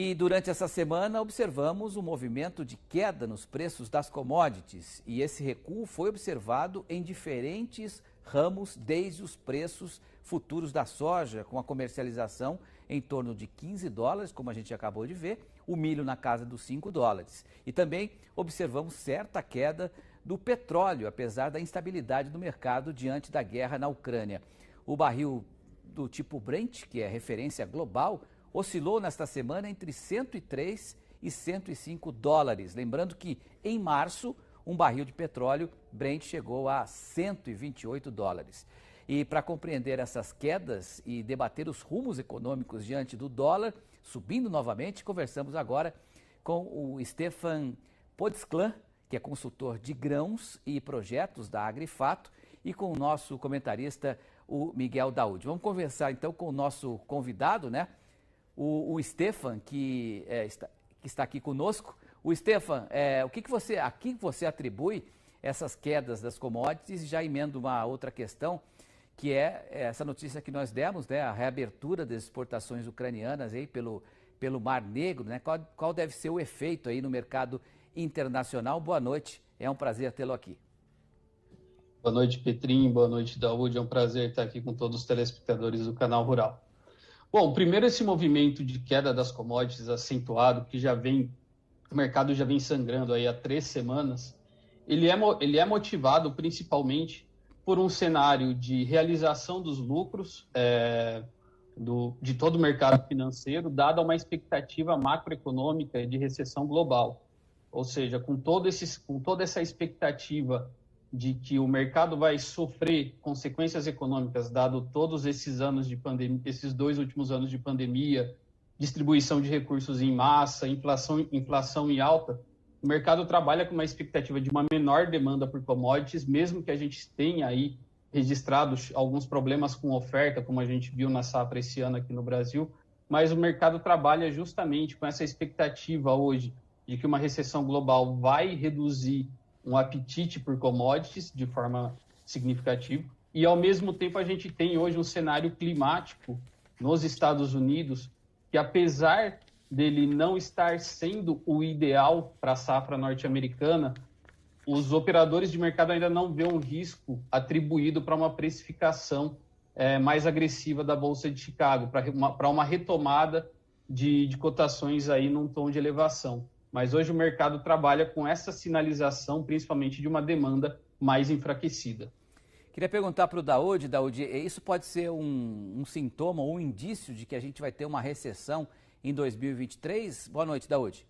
E durante essa semana observamos um movimento de queda nos preços das commodities e esse recuo foi observado em diferentes ramos, desde os preços futuros da soja, com a comercialização em torno de 15 dólares, como a gente acabou de ver, o milho na casa dos 5 dólares. E também observamos certa queda do petróleo, apesar da instabilidade do mercado diante da guerra na Ucrânia. O barril do tipo Brent, que é referência global, oscilou nesta semana entre 103 e 105 dólares. Lembrando que em março, um barril de petróleo Brent chegou a 128 dólares. E para compreender essas quedas e debater os rumos econômicos diante do dólar, subindo novamente, conversamos agora com o Stefan Podsclan, que é consultor de grãos e projetos da Agrifato, e com o nosso comentarista, o Miguel Daoud. Vamos conversar então com o nosso convidado, né? O Stefan, que está aqui conosco. O Stefan, a que você atribui essas quedas das commodities? E já emendo uma outra questão, que é essa notícia que nós demos, né? A reabertura das exportações ucranianas aí pelo Mar Negro, né? Qual deve ser o efeito aí no mercado internacional? Boa noite, é um prazer tê-lo aqui. Boa noite, Petrinho, boa noite, Daoud. É um prazer estar aqui com todos os telespectadores do Canal Rural. Bom, primeiro esse movimento de queda das commodities acentuado, que o mercado já vem sangrando aí há 3 semanas, ele é motivado principalmente por um cenário de realização dos lucros de todo o mercado financeiro, dada uma expectativa macroeconômica de recessão global. Ou seja, com toda essa expectativa de que o mercado vai sofrer consequências econômicas, dado todos esses anos de pandemia, esses 2 últimos anos de pandemia, distribuição de recursos em massa, inflação em alta, o mercado trabalha com uma expectativa de uma menor demanda por commodities, mesmo que a gente tenha aí registrado alguns problemas com oferta, como a gente viu na safra esse ano aqui no Brasil, mas o mercado trabalha justamente com essa expectativa hoje de que uma recessão global vai reduzir um apetite por commodities de forma significativa, e ao mesmo tempo a gente tem hoje um cenário climático nos Estados Unidos que, apesar dele não estar sendo o ideal para a safra norte-americana, os operadores de mercado ainda não vêem um risco atribuído para uma precificação mais agressiva da Bolsa de Chicago, para uma retomada de cotações aí num tom de elevação. Mas hoje o mercado trabalha com essa sinalização, principalmente de uma demanda mais enfraquecida. Queria perguntar para o Daoud, isso pode ser um sintoma ou um indício de que a gente vai ter uma recessão em 2023? Boa noite, Daoud.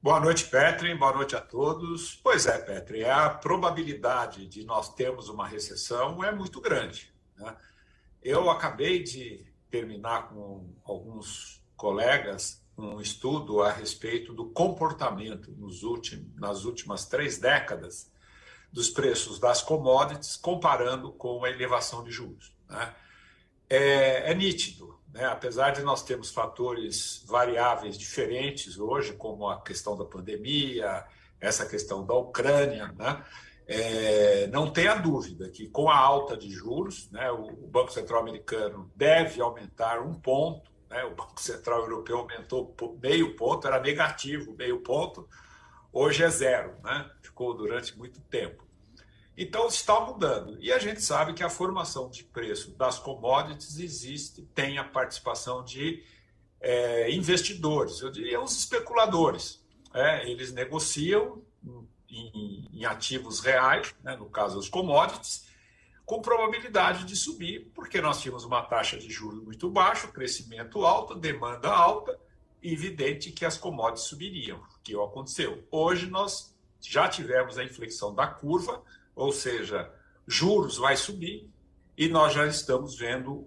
Boa noite, Petri. Boa noite a todos. Pois é, Petri, a probabilidade de nós termos uma recessão é muito grande, né? Eu acabei de terminar com alguns colegas um estudo a respeito do comportamento nas últimas 3 décadas dos preços das commodities, comparando com a elevação de juros, né? É nítido, né? Apesar de nós termos fatores variáveis diferentes hoje, como a questão da pandemia, essa questão da Ucrânia, né? Não tenha dúvida que com a alta de juros, né, o Banco Central americano deve aumentar 1 ponto, né? O Banco Central Europeu aumentou meio ponto, era negativo meio ponto, hoje é 0, né? Ficou durante muito tempo. Então está mudando. E a gente sabe que a formação de preço das commodities tem a participação de investidores, eu diria os especuladores. Eles negociam em ativos reais, né, no caso os commodities, com probabilidade de subir, porque nós tínhamos uma taxa de juros muito baixa, crescimento alto, demanda alta, e evidente que as commodities subiriam, que aconteceu. Hoje nós já tivemos a inflexão da curva, ou seja, juros vai subir, e nós já estamos vendo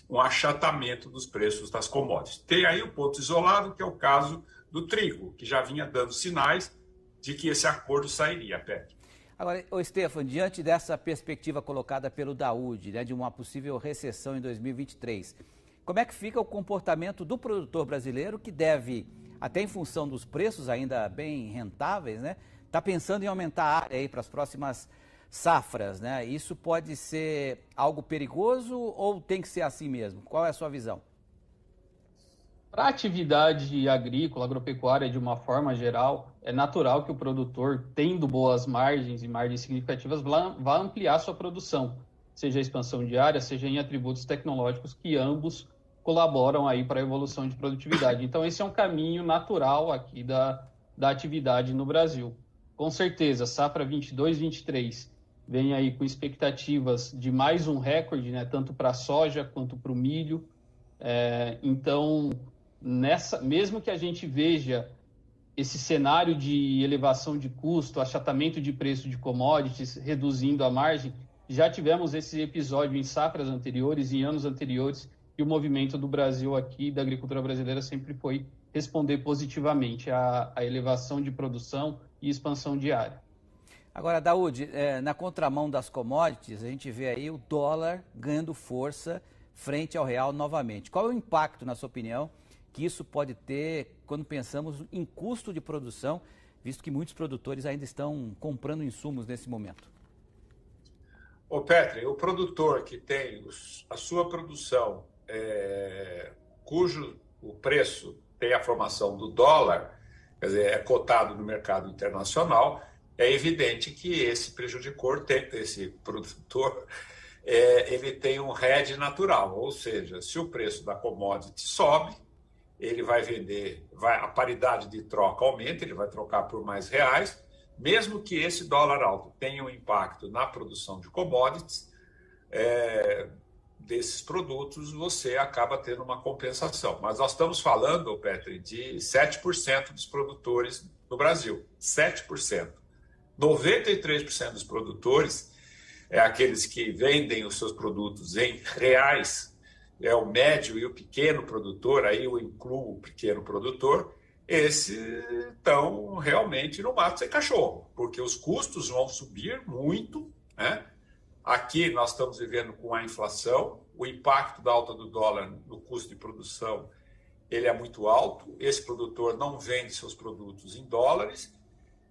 um achatamento dos preços das commodities. Tem aí o ponto isolado, que é o caso do trigo, que já vinha dando sinais de que esse acordo sairia, Pedro. Agora, Stefan, diante dessa perspectiva colocada pelo Daoud, né, de uma possível recessão em 2023, como é que fica o comportamento do produtor brasileiro que deve, até em função dos preços ainda bem rentáveis, né, está pensando em aumentar a área aí para as próximas safras, né? Isso pode ser algo perigoso ou tem que ser assim mesmo? Qual é a sua visão? Para a atividade agrícola, agropecuária de uma forma geral, é natural que o produtor, tendo boas margens e margens significativas, vá ampliar sua produção, seja a expansão de área, seja em atributos tecnológicos que ambos colaboram aí para a evolução de produtividade. Então, esse é um caminho natural aqui da atividade no Brasil. Com certeza, safra 22-23 vem aí com expectativas de mais um recorde, né, tanto para a soja quanto para o milho. Então, mesmo que a gente veja esse cenário de elevação de custo, achatamento de preço de commodities, reduzindo a margem, já tivemos esse episódio em safras anteriores, em anos anteriores, e o movimento do Brasil aqui, da agricultura brasileira, sempre foi responder positivamente à elevação de produção e expansão de área. Agora, Daúde, na contramão das commodities, a gente vê aí o dólar ganhando força frente ao real novamente. Qual é o impacto, na sua opinião, que isso pode ter quando pensamos em custo de produção, visto que muitos produtores ainda estão comprando insumos nesse momento? Ô Petri, o produtor que tem a sua produção, cujo o preço tem a formação do dólar, quer dizer, é cotado no mercado internacional, é evidente que esse esse produtor, ele tem um hedge natural, ou seja, se o preço da commodity sobe, ele vai vender, a paridade de troca aumenta, ele vai trocar por mais reais, mesmo que esse dólar alto tenha um impacto na produção de commodities, desses produtos, você acaba tendo uma compensação. Mas nós estamos falando, Petri, de 7% dos produtores no Brasil, 7%. 93% dos produtores, aqueles que vendem os seus produtos em reais, o médio e o pequeno produtor, aí eu incluo o pequeno produtor, esses estão realmente no mato sem cachorro, porque os custos vão subir muito, né? Aqui nós estamos vivendo com a inflação, o impacto da alta do dólar no custo de produção, ele é muito alto, esse produtor não vende seus produtos em dólares,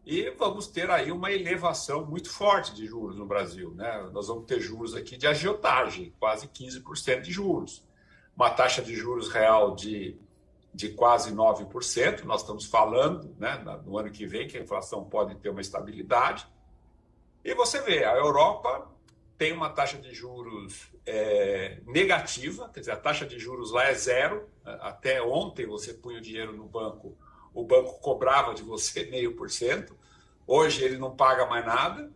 e vamos ter aí uma elevação muito forte de juros no Brasil, né? Nós vamos ter juros aqui de agiotagem, quase 15% de juros. Uma taxa de juros real de quase 9%. Nós estamos falando, né, no ano que vem, que a inflação pode ter uma estabilidade. E você vê, a Europa tem uma taxa de juros negativa, quer dizer, a taxa de juros lá é zero. Até ontem você punha o dinheiro no banco, o banco cobrava de você 0,5%, hoje ele não paga mais nada,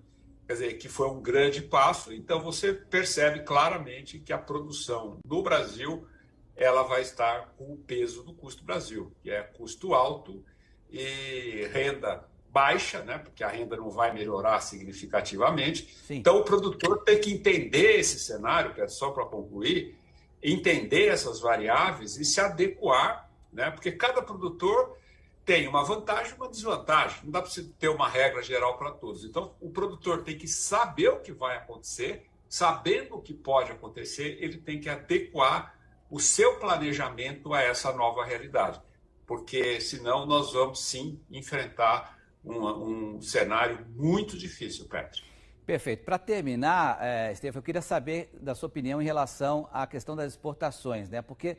quer dizer, que foi um grande passo. Então você percebe claramente que a produção no Brasil, ela vai estar com o peso do custo Brasil, que é custo alto e renda baixa, né, porque a renda não vai melhorar significativamente. Sim. Então o produtor tem que entender esse cenário, só para concluir, entender essas variáveis e se adequar, né, porque cada produtor tem uma vantagem e uma desvantagem. Não dá para você ter uma regra geral para todos. Então, o produtor tem que saber o que vai acontecer, sabendo o que pode acontecer, ele tem que adequar o seu planejamento a essa nova realidade. Porque, senão, nós vamos, sim, enfrentar um cenário muito difícil, Petri. Perfeito. Para terminar, Estevão, eu queria saber da sua opinião em relação à questão das exportações, né? Porque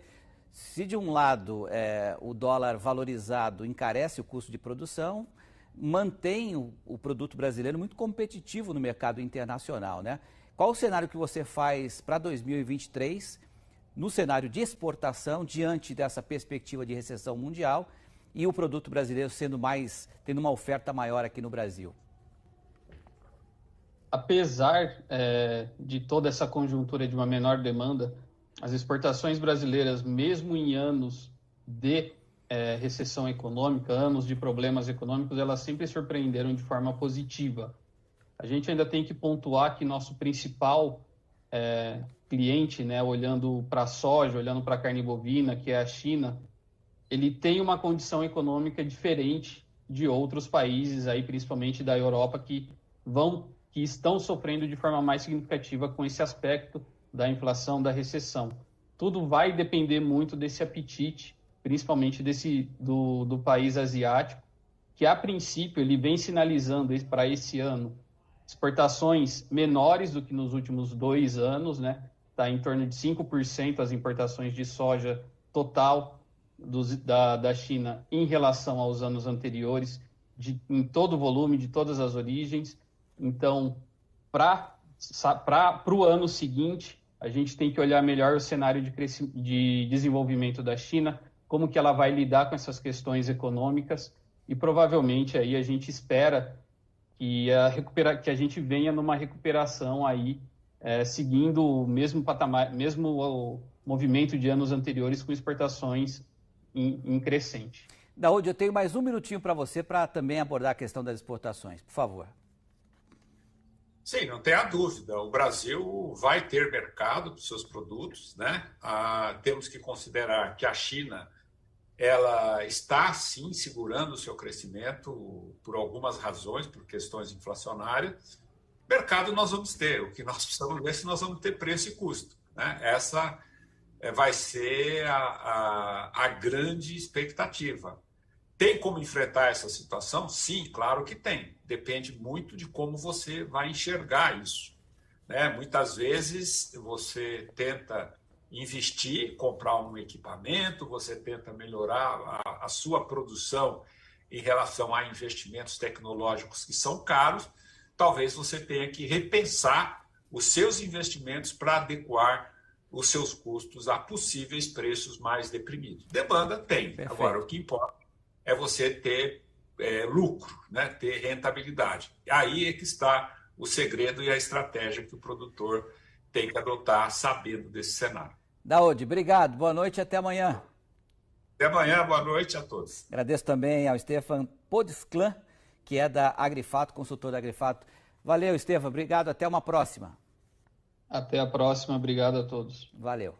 se de um lado o dólar valorizado encarece o custo de produção, mantém o produto brasileiro muito competitivo no mercado internacional, né? Qual o cenário que você faz para 2023 no cenário de exportação diante dessa perspectiva de recessão mundial e o produto brasileiro tendo uma oferta maior aqui no Brasil? Apesar de toda essa conjuntura de uma menor demanda, as exportações brasileiras, mesmo em anos de recessão econômica, anos de problemas econômicos, elas sempre surpreenderam de forma positiva. A gente ainda tem que pontuar que nosso principal cliente, né, olhando para a soja, olhando para a carne bovina, que é a China, ele tem uma condição econômica diferente de outros países, aí, principalmente da Europa, que estão sofrendo de forma mais significativa com esse aspecto da inflação, da recessão. Tudo vai depender muito desse apetite, principalmente do país asiático, que a princípio ele vem sinalizando para esse ano exportações menores do que nos últimos 2 anos, né? Está em torno de 5% as importações de soja total da China em relação aos anos anteriores, em todo o volume, de todas as origens. Então, para o ano seguinte, a gente tem que olhar melhor o cenário de desenvolvimento da China, como que ela vai lidar com essas questões econômicas, e provavelmente aí a gente espera que a gente venha numa recuperação aí, seguindo o mesmo patamar, mesmo o movimento de anos anteriores, com exportações em crescente. Daoud, eu tenho mais um minutinho para você para também abordar a questão das exportações, por favor. Sim, não tenha dúvida. O Brasil vai ter mercado para os seus produtos, né? Temos que considerar que a China ela está, sim, segurando o seu crescimento por algumas razões, por questões inflacionárias. Mercado nós vamos ter. O que nós precisamos ver é se nós vamos ter preço e custo, né? Essa vai ser a grande expectativa. Tem como enfrentar essa situação? Sim, claro que tem. Depende muito de como você vai enxergar isso, né? Muitas vezes você tenta investir, comprar um equipamento, você tenta melhorar a sua produção em relação a investimentos tecnológicos que são caros. Talvez você tenha que repensar os seus investimentos para adequar os seus custos a possíveis preços mais deprimidos. Demanda tem. Perfeito. Agora, o que importa é você ter lucro, né? Ter rentabilidade. Aí é que está o segredo e a estratégia que o produtor tem que adotar sabendo desse cenário. Daoud, obrigado, boa noite e até amanhã. Até amanhã, boa noite a todos. Agradeço também ao Stefan Podsklan, que é da Agrifato, consultor da Agrifato. Valeu, Stefan, obrigado, até uma próxima. Até a próxima, obrigado a todos. Valeu.